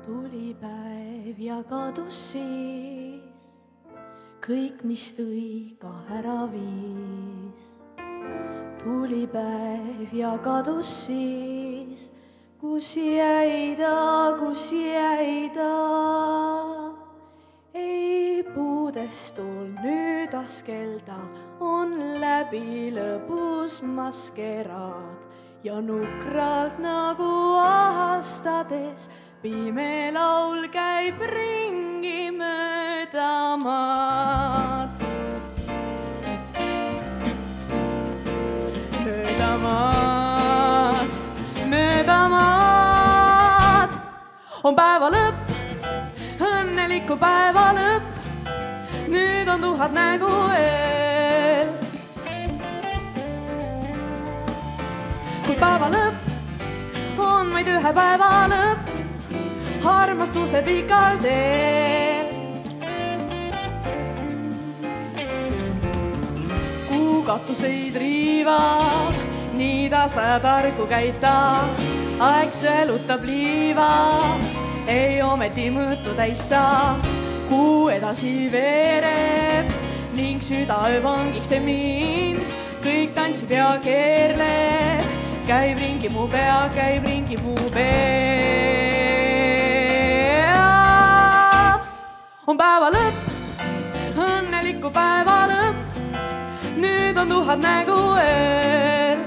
Tuli päev ja kadus siis kõik, mis tõi ka ära viis. Tuli päev ja kadus siis, kus jäi ta, kus jäi ta. Ei puudestuul nüüd askelda, on läbi lõbus maskeraad ja nukralt nagu ahastades pime laul käib ringi mööda maad. Mööda maad, mööda maad on päeva lõpp, õnneliku päeva lõpp. Nüüd on 1000 nägu ööl. Kui päeva lõpp on vaid ühe päeva lõpp, armastuse pikal teel. Kuu katuseid riivab, nii tasa ja tarku käib ta, aeg sõelutab liiva, ei ometi mõõtu täis saa. Kuu edasi veereb ning süda öövangiks teeb mind, kõik tantsib ja keerleb, käib ringi mu pea, käib ringi mu pea. On päeva lõpp, õnneliku päeva lõpp, nüüd on 1000 nägu ööl.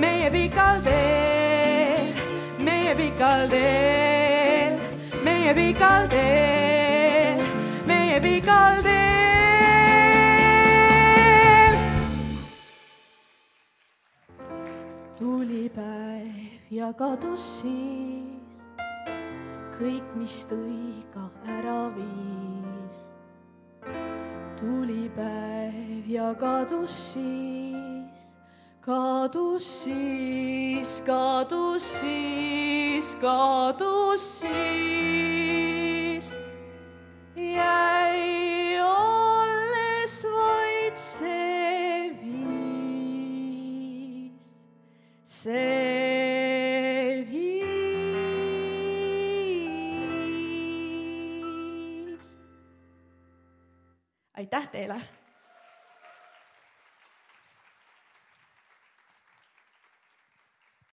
Meie pikal teel, meie pikal teel, meie pikal teel, meie pikal teel. Tuli päev ja kadus siis kõik, mis tõi ka ära viis. Tuli päev ja kadus siis, kadus siis, kadus siis, kadus siis. Jäi olles vaid see viis, see viis. Aitäh teile!